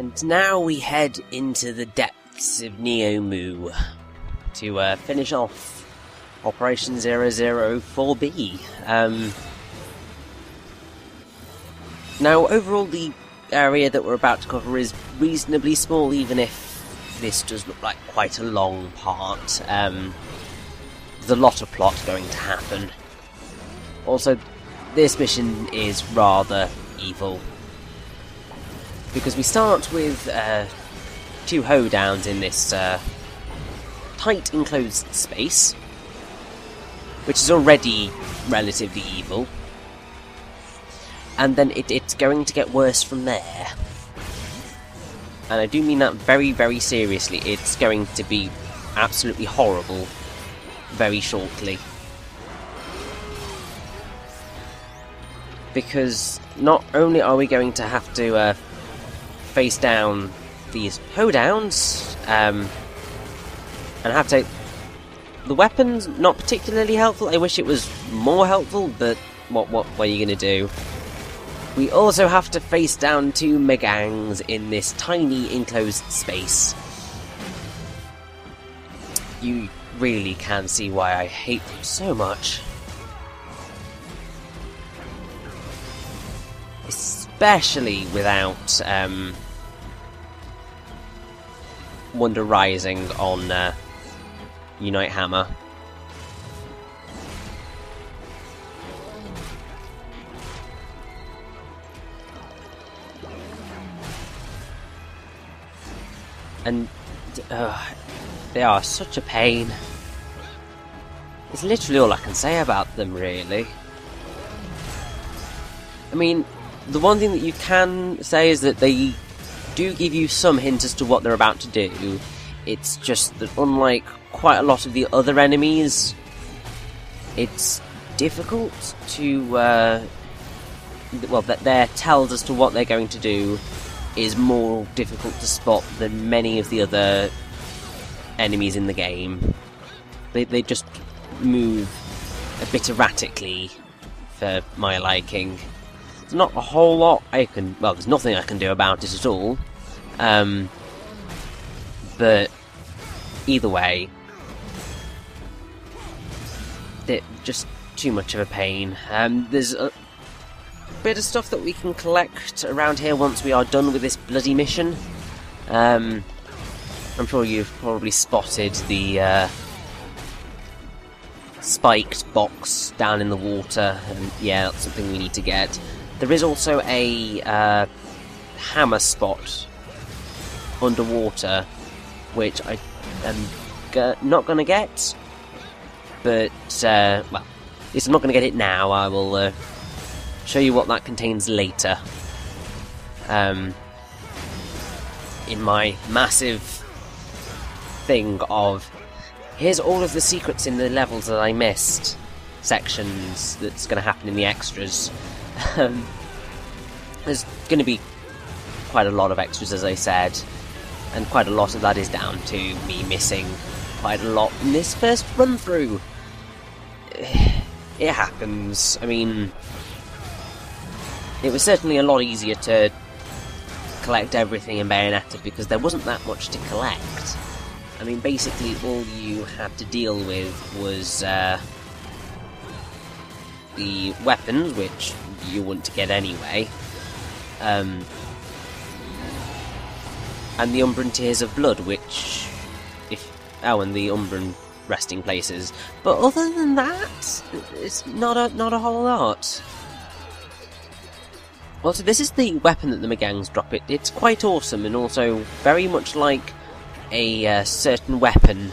And now we head into the depths of Neomu to finish off Operation 004B. Now, overall, the area that we're about to cover is reasonably small, even if this does look like quite a long part. There's a lot of plot going to happen. Also, this mission is rather evil, because we start with 2 hoedowns in this tight enclosed space, which is already relatively evil, and then it's going to get worse from there. And I do mean that very, very seriously. It's going to be absolutely horrible very shortly. Because not only are we going to have to face down these hoedowns, and have to... The weapon's not particularly helpful. I wish it was more helpful, but what are you going to do? We also have to face down 2 Megangs in this tiny enclosed space. You really can see why I hate them so much. Especially without Wonder Rising on Unite Hammer. And they are such a pain. It's literally all I can say about them, really. I mean, the one thing that you can say is that they do give you some hint as to what they're about to do. It's just that unlike quite a lot of the other enemies, it's difficult to, well, that their tells as to what they're going to do is more difficult to spot than many of the other enemies in the game. They just move a bit erratically for my liking. There's not a whole lot I can... Well, there's nothing I can do about it at all. But either way, they're just too much of a pain. There's a bit of stuff that we can collect around here once we are done with this bloody mission. I'm sure you've probably spotted the spiked box down in the water, and yeah, that's something we need to get. There is also a hammer spot underwater, which I am not going to get, but, well, at least I'm not going to get it now. I will show you what that contains later, in my massive thing of here's all of the secrets in the levels that I missed sections that's going to happen in the extras. There's going to be quite a lot of extras, as I said, and quite a lot of that is down to me missing quite a lot in this first run through. It happens. I mean, it was certainly a lot easier to collect everything in Bayonetta because there wasn't that much to collect. I mean, basically all you had to deal with was the weapons, which you want to get anyway, and the Umbran Tears of Blood, which, and the Umbran resting places. But other than that, it's not a whole lot. Also, this is the weapon that the Megangs drop. It's quite awesome, and also very much like a certain weapon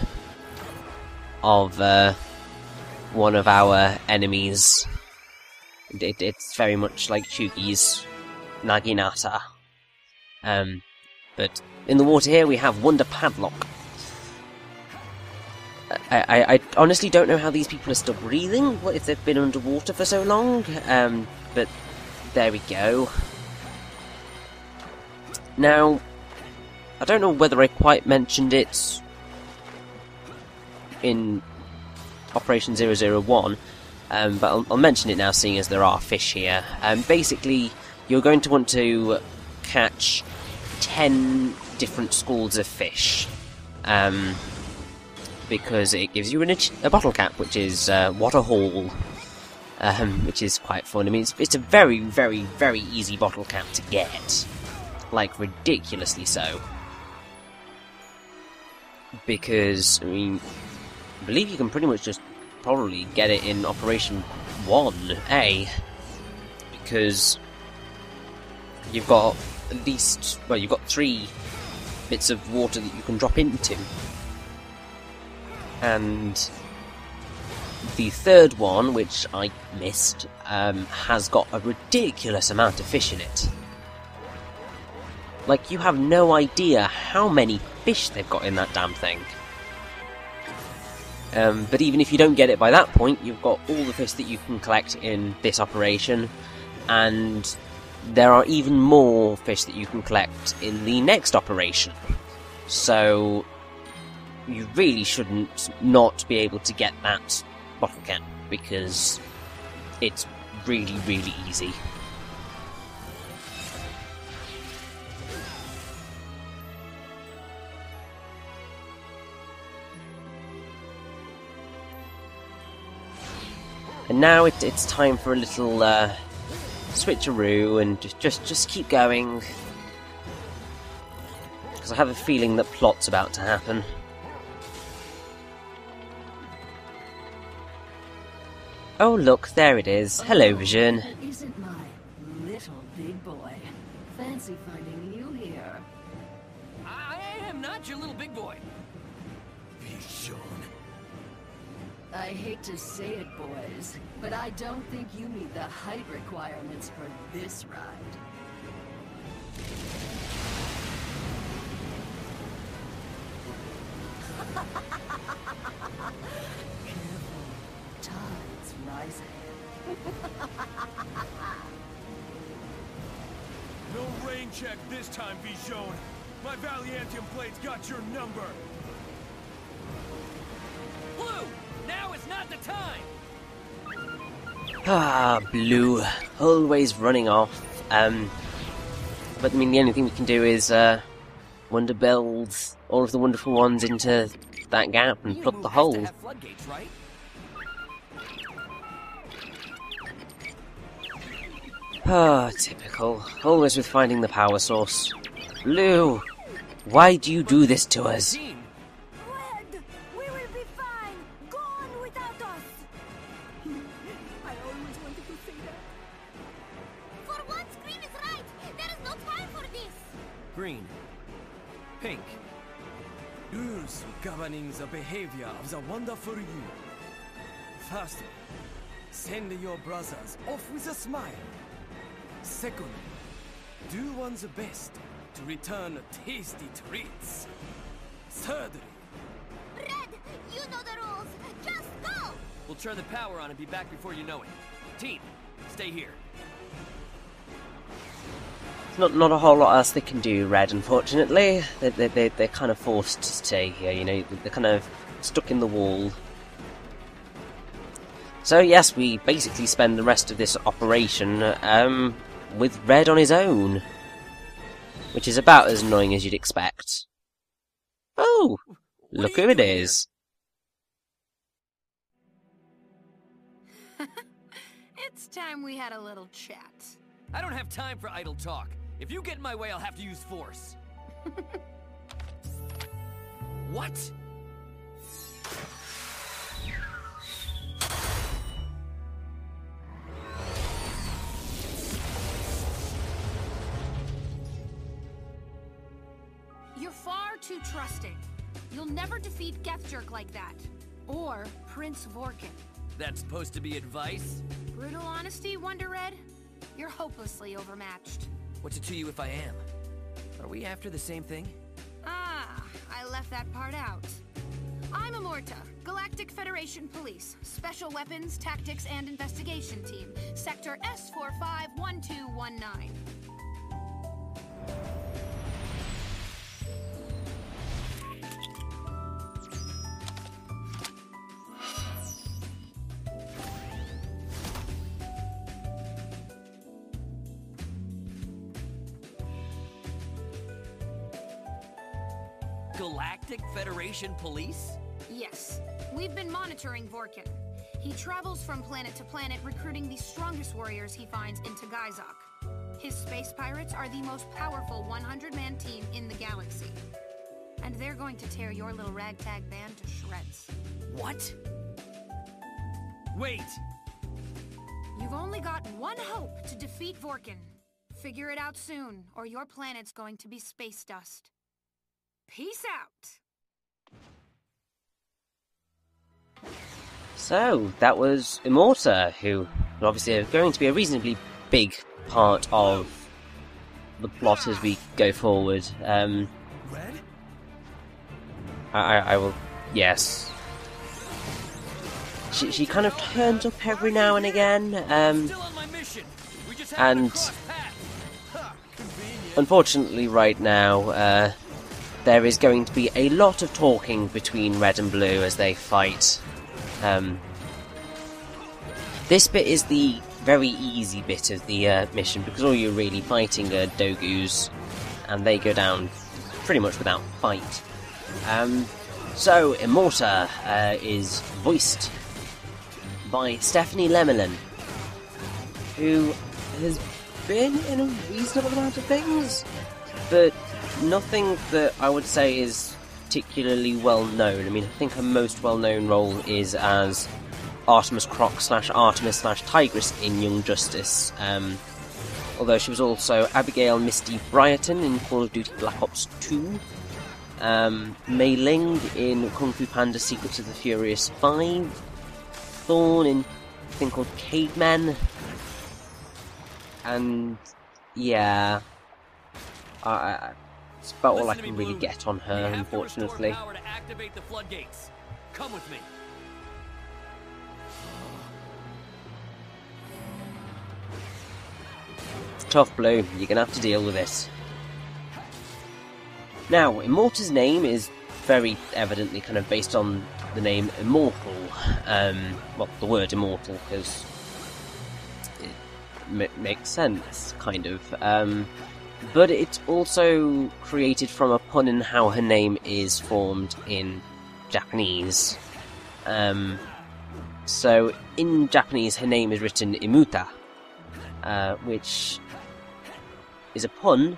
of one of our enemies. It's very much like Chugi's Naginata. But in the water here we have Wonder Padlock. I honestly don't know how these people are still breathing, what if they've been underwater for so long, but there we go. Now, I don't know whether I quite mentioned it in Operation 001, but I'll mention it now, seeing as there are fish here. Basically, you're going to want to catch 10 different schools of fish. Because it gives you a bottle cap, which is what a haul. Which is quite fun. I mean, it's a very, very, very easy bottle cap to get. Like, ridiculously so. Because, I mean, I believe you can pretty much just probably get it in Operation 1A. Because you've got at least, well, you've got 3 bits of water that you can drop into. And the third one, which I missed, has got a ridiculous amount of fish in it. Like, you have no idea how many fish they've got in that damn thing. But even if you don't get it by that point, you've got all the fish that you can collect in this operation, and there are even more fish that you can collect in the next operation. So you really shouldn't not be able to get that bottle cap, because it's really, really easy. And now it's time for a little switcheroo, and just keep going, because I have a feeling that plot's about to happen. Oh look, there it is. Hello, Vision. That isn't my little big boy. Fancy finding you here. I am not your little big boy. Vision. I hate to say it, boys, but I don't think you meet the height requirements for this ride. Careful. Tide's rising. No rain check this time, Vision. My Valiantium blade's got your number. Blue, now is not the time. Ah, Blue. Always running off. But I mean, the only thing we can do is wonder build all of the wonderful ones into that gap and plug the hole. Right? Ah, typical. Always with finding the power source. Blue, why do you do this to us? Red, we will be fine. Go on without us. I always wanted to say that. For once, Green is right. There is no time for this. Green. Pink. Rules governing the behavior of the wonderful you. First, send your brothers off with a smile. Second, do one's best to return tasty treats. Thirdly, Red, you know the rules. Just go. we'll turn the power on and be back before you know it. Team, stay here. Not a whole lot else they can do, Red, unfortunately. They're kind of forced to stay here, you know, they're kind of stuck in the wall. So yes, we basically spend the rest of this operation with Red on his own. Which is about as annoying as you'd expect. Oh! Look who it is. It's time we had a little chat. I don't have time for idle talk. If you get in my way, I'll have to use force. What? You're far too trusting. You'll never defeat Geathjerk like that. Or Prince Vorkin. That's supposed to be advice? Brutal honesty, Wonder Red? You're hopelessly overmatched. What's it to you if I am? Are we after the same thing? Ah, I left that part out. I'm Amorta, Galactic Federation Police, Special Weapons, Tactics, and Investigation Team, Sector S451219. Galactic Federation Police? Yes. We've been monitoring Vorkin. He travels from planet to planet recruiting the strongest warriors he finds into Geathjerk. His space pirates are the most powerful 100-man team in the galaxy. And they're going to tear your little ragtag band to shreds. What? Wait! You've only got one hope to defeat Vorkin. Figure it out soon, or your planet's going to be space dust. Peace out! So, that was Immorta, who obviously are going to be a reasonably big part of the plot as we go forward. Red? I will... yes. She kind of turns up every now and again, Still on my mission. We just and unfortunately right now, there is going to be a lot of talking between Red and Blue as they fight. This bit is the very easy bit of the mission, because all you're really fighting are Dogus, and they go down pretty much without fight. So, Immorta is voiced by Stephanie Lemelin, who has been in a reasonable amount of things, but nothing that I would say is particularly well known. I mean, I think her most well known role is as Artemis Croc / Artemis / Tigress in Young Justice, although she was also Abigail Misty Briarton in Call of Duty Black Ops 2, Mei Ling in Kung Fu Panda Secrets of the Furious 5, Thorn in a thing called Cavemen, and yeah, it's about all I can really get on her, unfortunately. Power to activate the floodgates. Come with me. Tough, Blue. You're gonna have to deal with this. Now, Immorta's name is very evidently kind of based on the name Immortal. Well, the word immortal, because it makes sense, kind of. But it's also created from a pun in how her name is formed in Japanese. So, in Japanese, her name is written Imuta, which is a pun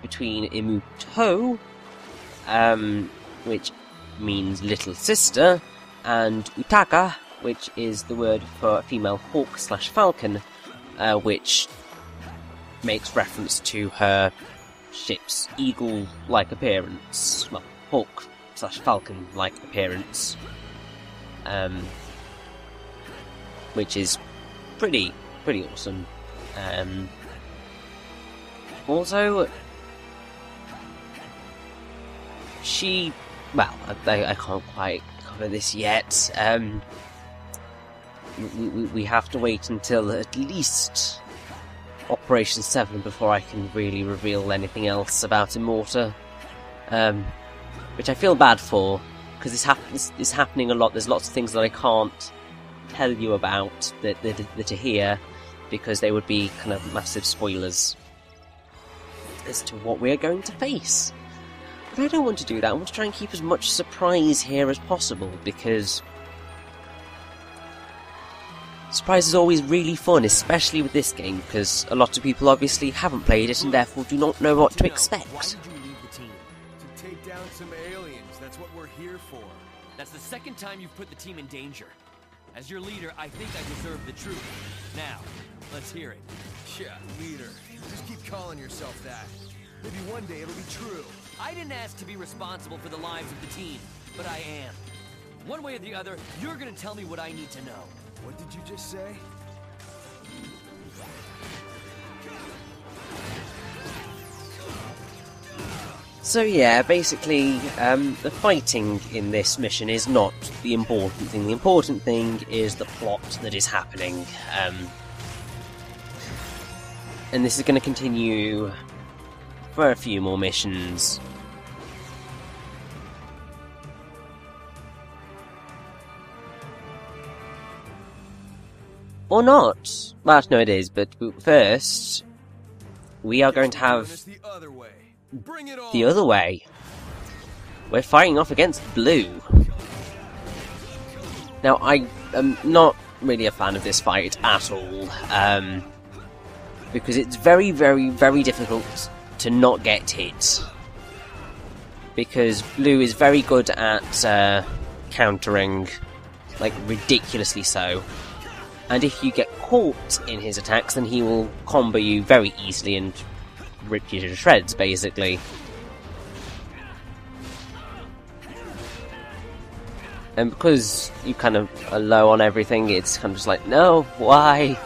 between Imuto, which means little sister, and Utaka, which is the word for a female hawk / falcon, which makes reference to her ship's eagle-like appearance, well, hawk / falcon-like appearance, which is pretty awesome. Also, well, I can't quite cover this yet. We have to wait until at least Operation 7 before I can really reveal anything else about Immorta, which I feel bad for, because it's happening a lot. There's lots of things that I can't tell you about that are here, because they would be kind of massive spoilers as to what we're going to face. But I don't want to do that. I want to try and keep as much surprise here as possible, because surprise is always really fun, especially with this game, because a lot of people obviously haven't played it and therefore do not know what to expect. Why did you leave the team? To take down some aliens, that's what we're here for. That's the second time you've put the team in danger. As your leader, I think I deserve the truth. Now, let's hear it. Yeah, leader. Just keep calling yourself that. Maybe one day it'll be true. I didn't ask to be responsible for the lives of the team, but I am. One way or the other, you're gonna tell me what I need to know. What did you just say? So yeah, basically, the fighting in this mission is not the important thing. The important thing is the plot that is happening. And this is going to continue for a few more missions. Or not. Well, no, it is, but first, we are going to have The other way. Bring it on. the other way. we're fighting off against Blue. Now, I am not really a fan of this fight at all, because it's very, very, very difficult to not get hit. Because Blue is very good at countering, like, ridiculously so. And if you get caught in his attacks, then he will combo you very easily and rip you to shreds, basically. And because you kind of are low on everything, it's kind of just like, no, why?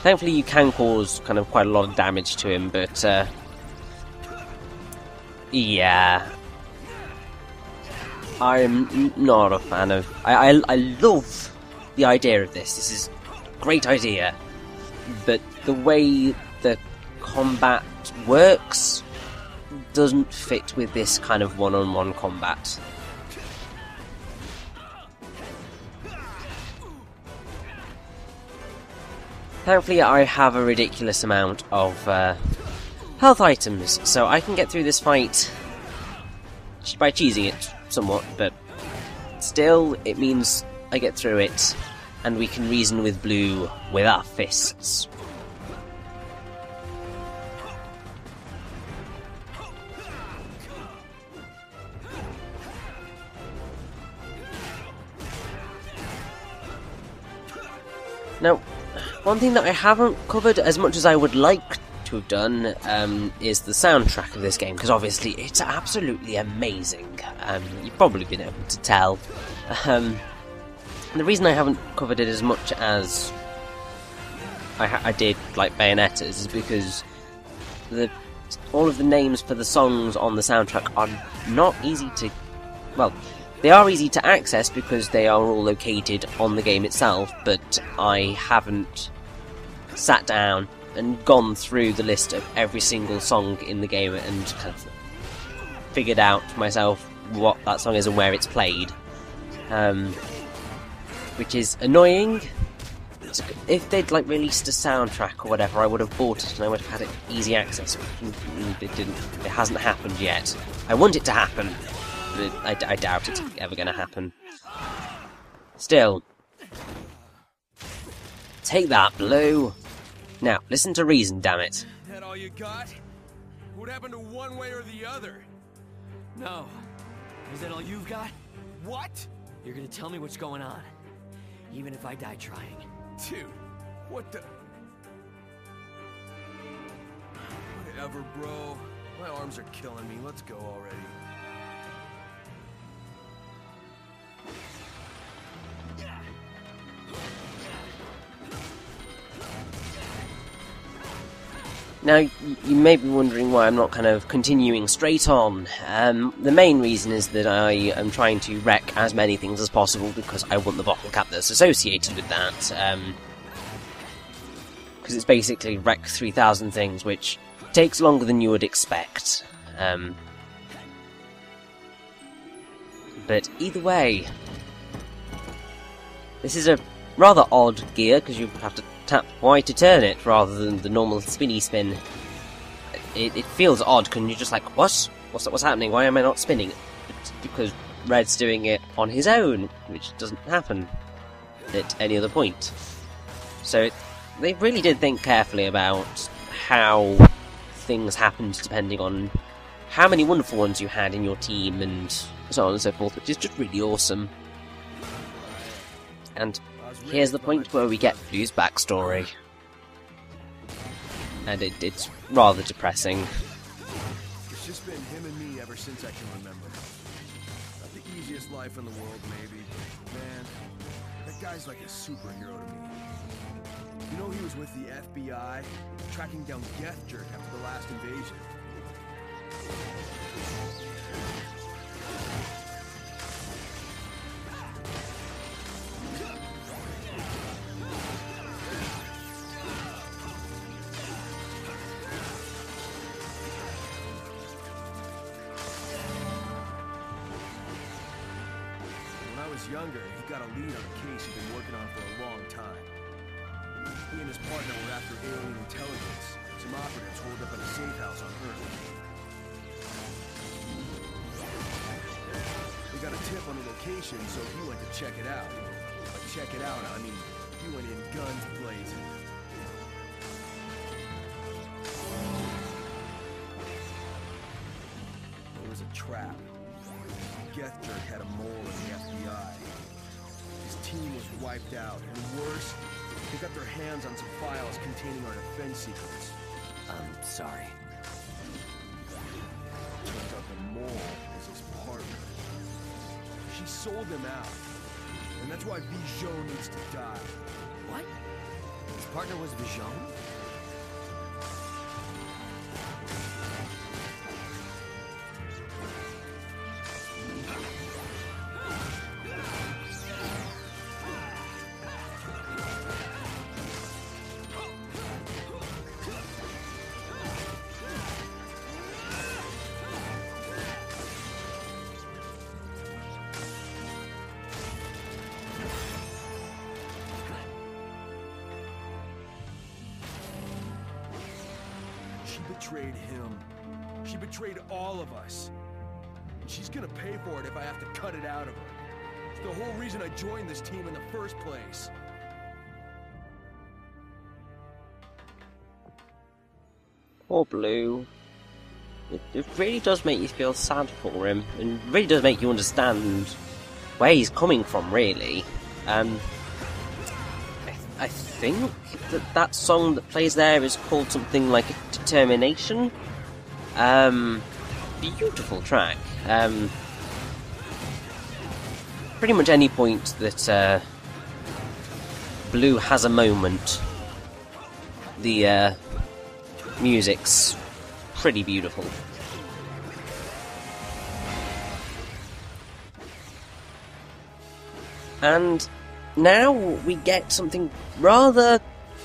Thankfully you can cause kind of quite a lot of damage to him, but yeah. I'm not a fan of... I love the idea of this. This is a great idea. But the way the combat works doesn't fit with this kind of one-on-one combat. Thankfully I have a ridiculous amount of health items, so I can get through this fight by cheesing it somewhat, but still it means I get through it and we can reason with Blue with our fists. Now, one thing that I haven't covered as much as I would like to have done is the soundtrack of this game, because obviously it's absolutely amazing. You've probably been able to tell. The reason I haven't covered it as much as I did like Bayonetta's is because all of the names for the songs on the soundtrack are not easy to... well, they are easy to access because they are all located on the game itself, but I haven't sat down and gone through the list of every single song in the game and kind of figured out for myself what that song is and where it's played. Which is annoying. If they'd like released a soundtrack or whatever, I would have bought it and I would have had it easy access. It didn't. It hasn't happened yet. I want it to happen, but I doubt it's ever going to happen. Still, take that, Blue. Now, listen to reason, damn it. That all you got? What happened to one way or the other? No. Is that all you've got? What? You're gonna tell me what's going on, even if I die trying. Dude, what the... Whatever, bro. My arms are killing me. Let's go already. Now, you may be wondering why I'm not kind of continuing straight on. The main reason is that I am trying to wreck as many things as possible because I want the bottle cap that's associated with that. Because it's basically wreck 3,000 things, which takes longer than you would expect. But either way, this is a rather odd gear because you have to tap Y to turn it rather than the normal spinny spin. It feels odd because you're just like, what? What's happening? Why am I not spinning? It's because Red's doing it on his own, which doesn't happen at any other point. So they really did think carefully about how things happened depending on how many wonderful ones you had in your team and so on and so forth, which is just really awesome. And here's the point where we get Blue's backstory. And it's rather depressing. It's just been him and me ever since I can remember. Not the easiest life in the world, maybe. Man, that guy's like a superhero to me. You know he was with the FBI, tracking down Geathjerk after the last invasion. Younger, he got a lead on a case he'd been working on for a long time. He and his partner were after alien intelligence, Some operatives holed up at a safe house on Earth. They got a tip on the location, so he went to check it out. By check it out, I mean, he went in guns blazing. It was a trap. Geathjerk had a mole in the FBI. His team was wiped out, and worse, they got their hands on some files containing our defense secrets. I'm sorry. Turns out the mole was his partner. She sold him out, and that's why Vision needs to die. What? His partner was Vision? She betrayed him. She betrayed all of us. And she's gonna pay for it if I have to cut it out of her. It's the whole reason I joined this team in the first place. Poor Blue. It really does make you feel sad for him, and really does make you understand where he's coming from, really. I think that song that plays there is called something like Determination. Beautiful track. Pretty much any point that Blue has a moment, the music's pretty beautiful. And now we get something rather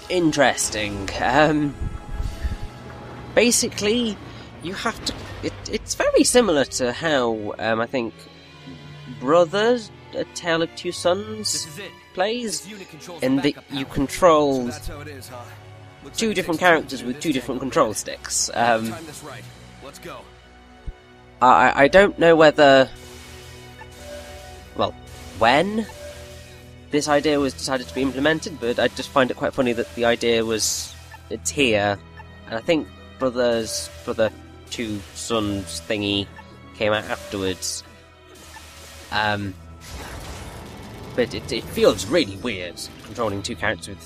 interesting. Basically, you have to... It's very similar to how, I think, Brothers, A Tale of Two Sons plays, in that you control That's how it is, huh? Looks two like it different takes characters two with to two tango. different control sticks. Time this right. Let's go. I don't know whether... Well, when this idea was decided to be implemented, but I just find it quite funny that the idea was... It's here, and I think Brother Two Sons thingy came out afterwards. But it feels really weird controlling two characters with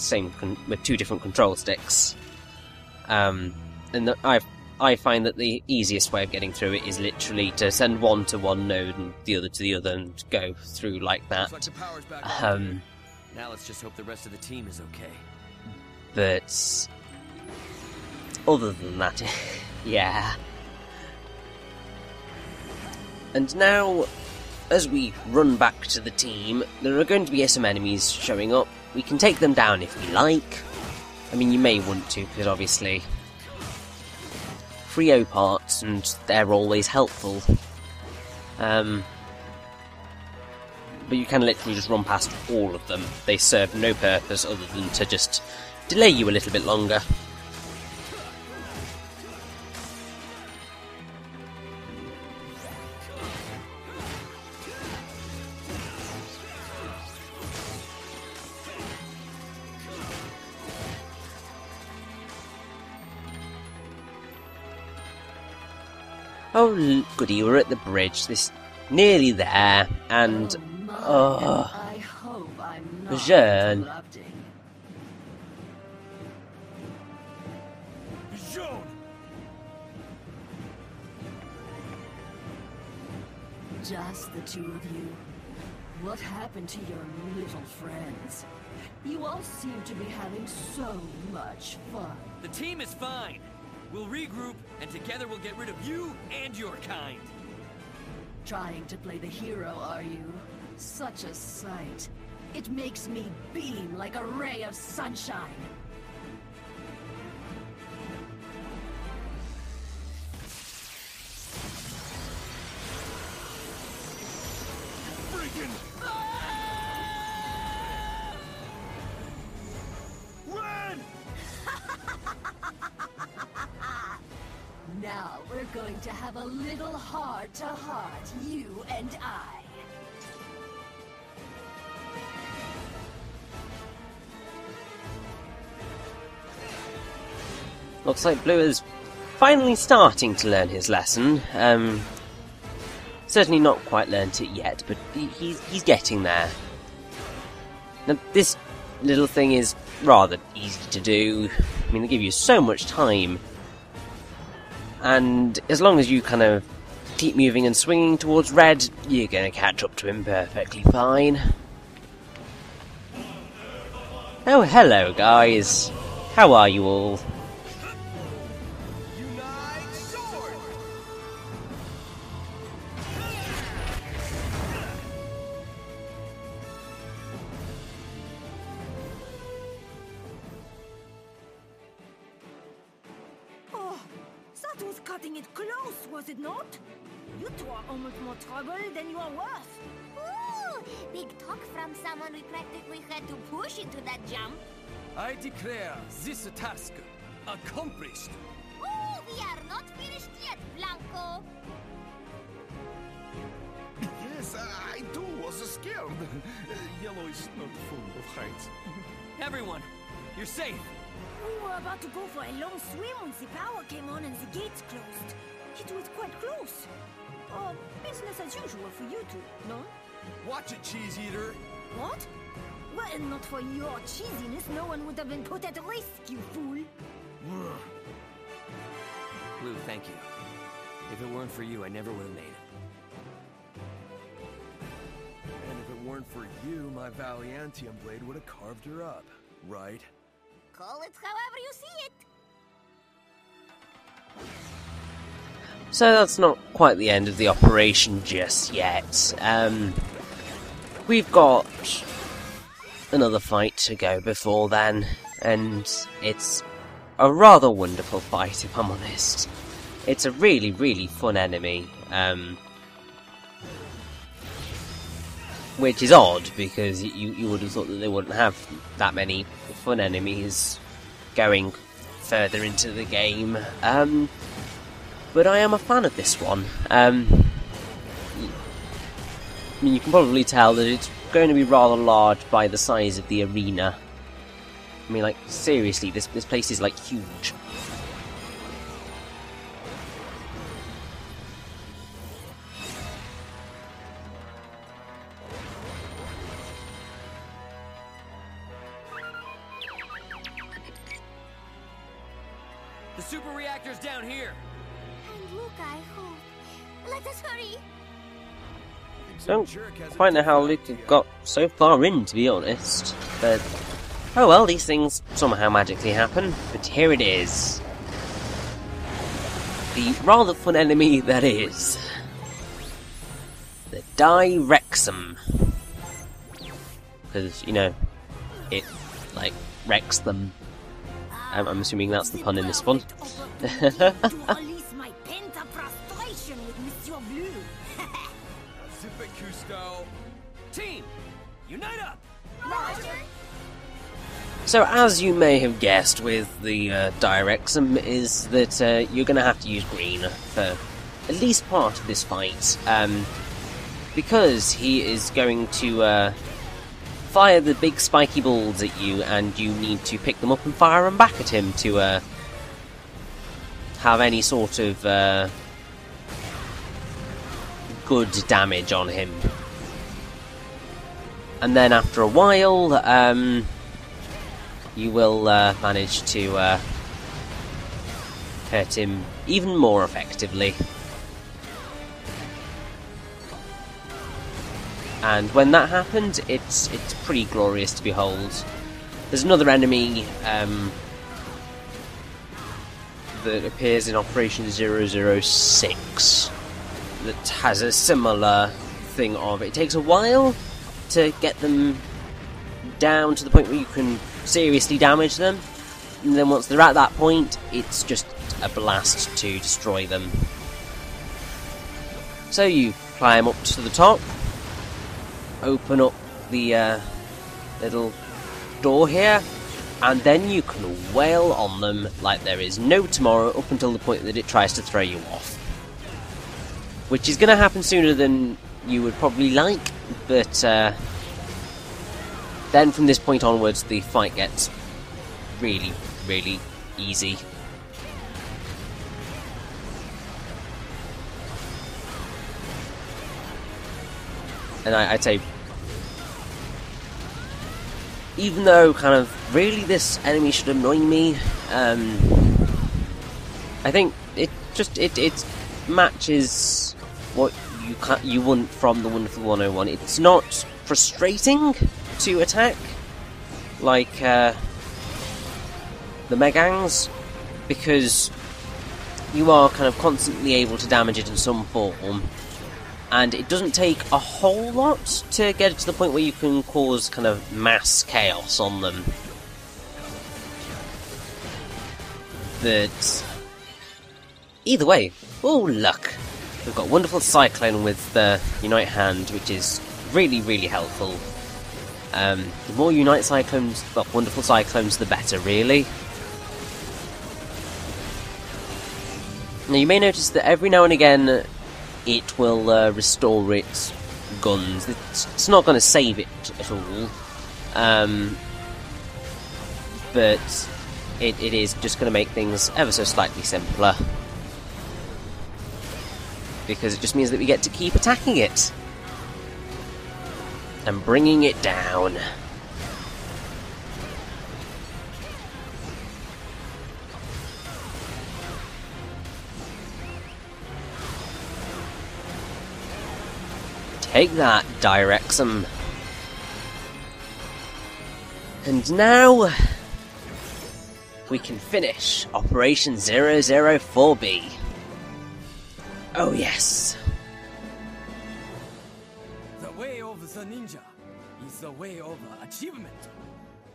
with two different control sticks. And I find that the easiest way of getting through it is literally to send one to one node and the other to the other and go through like that. Looks like the power's back on. Now let's just hope the rest of the team is okay. But other than that, yeah. And now, as we run back to the team, there are going to be some enemies showing up. We can take them down if we like. I mean, you may want to, because obviously... Free O parts, and they're always helpful. But you can literally just run past all of them. They serve no purpose other than to just delay you a little bit longer. Oh, goody, we're at the bridge. This nearly there, and I hope I'm not Jean. interrupting. Vision! Just the two of you. What happened to your little friends? You all seem to be having so much fun. The team is fine. We'll regroup, and together we'll get rid of you and your kind. Trying to play the hero, are you? Such a sight. It makes me beam like a ray of sunshine. Freaking! Run! going to have a little heart-to-heart, you and I. Looks like Blue is finally starting to learn his lesson. Certainly not quite learnt it yet, but he's getting there. Now, this little thing is rather easy to do. I mean, they give you so much time. And as long as you kind of keep moving and swinging towards Red, you're going to catch up to him perfectly fine. Oh, hello, guys. How are you all? Unite sword! Oh, that was cutting it close, was it not? You two are almost more trouble than you are worth. Ooh, big talk from someone we practically had to push into that jump. I declare this task accomplished. Ooh, we are not finished yet, Blanco. Yes, I too was scared. Yellow is not full of heights. Everyone, you're safe. We were about to go for a long swim when the power came on and the gates closed. It was quite close. Business as usual for you two, no? Watch it, cheese eater. What? Well, not for your cheesiness, no one would have been put at risk, you fool. Blue, thank you. If it weren't for you, I never would have made it. And if it weren't for you, my Valiantium blade would have carved her up, right? Call it however you see it. So that's not quite the end of the operation just yet. We've got another fight to go before then, and it's a rather wonderful fight, if I'm honest. It's a really, really fun enemy, which is odd, because you would have thought that they wouldn't have that many fun enemies going further into the game. But I am a fan of this one. I mean, you can probably tell that it's going to be rather large by the size of the arena. I mean, like, seriously, this place is, like, huge. The super reactor's down here. And look, I hope. Let us hurry. Don't quite know how Luke got so far in, to be honest. But, oh well, these things somehow magically happen. But here it is. The rather fun enemy that is. The Direxum. Because, you know, it, like, wrecks them. I'm assuming that's the pun in this one. Release my pent-up frustration with Monsieur Blue. Zip it, Cousteau. Team, unite up! Roger. So, as you may have guessed with the Direxum, is that you're going to have to use green for at least part of this fight. Because he is going to fire the big spiky balls at you, and you need to pick them up and fire them back at him to have any sort of good damage on him. And then after a while, you will manage to hurt him even more effectively. And when that happens, it's pretty glorious to behold. There's another enemy that appears in Operation 006 that has a similar thing of it takes a while to get them down to the point where you can seriously damage them, and then once they're at that point, it's just a blast to destroy them. So you climb up to the top, open up the little door here, and then you can wail on them like there is no tomorrow up until the point that it tries to throw you off. Which is going to happen sooner than you would probably like, but then from this point onwards the fight gets really, really easy. And I'd say, even though kind of really this enemy should annoy me, I think it matches what you want from the Wonderful 101. It's not frustrating to attack like the Megangs, because you are kind of constantly able to damage it in some form. And it doesn't take a whole lot to get it to the point where you can cause kind of mass chaos on them. But either way, oh look, we've got Wonderful Cyclone with the Unite Hand, which is really, really helpful. The more Unite Cyclones, well, Wonderful Cyclones, the better, really. Now you may notice that every now and again it will restore its guns. It's not going to save it at all, but it is just going to make things ever so slightly simpler, because it just means that we get to keep attacking it and bringing it down. Take that, Direxum. And now we can finish Operation 004B. Oh yes. The way of the ninja is the way of achievement.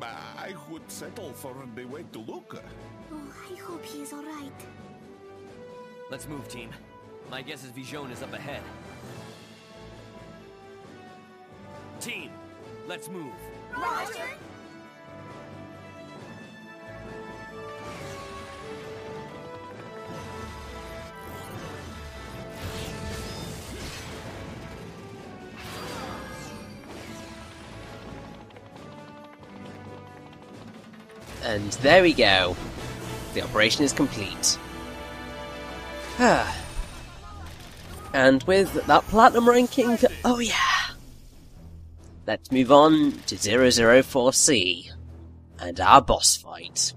I would settle for the way to look. Oh, I hope he is alright. Let's move, team. My guess is Vision is up ahead. Team, let's move. Roger. And there we go. The operation is complete. And with that platinum ranking, oh yeah! Let's move on to 004C and our boss fight.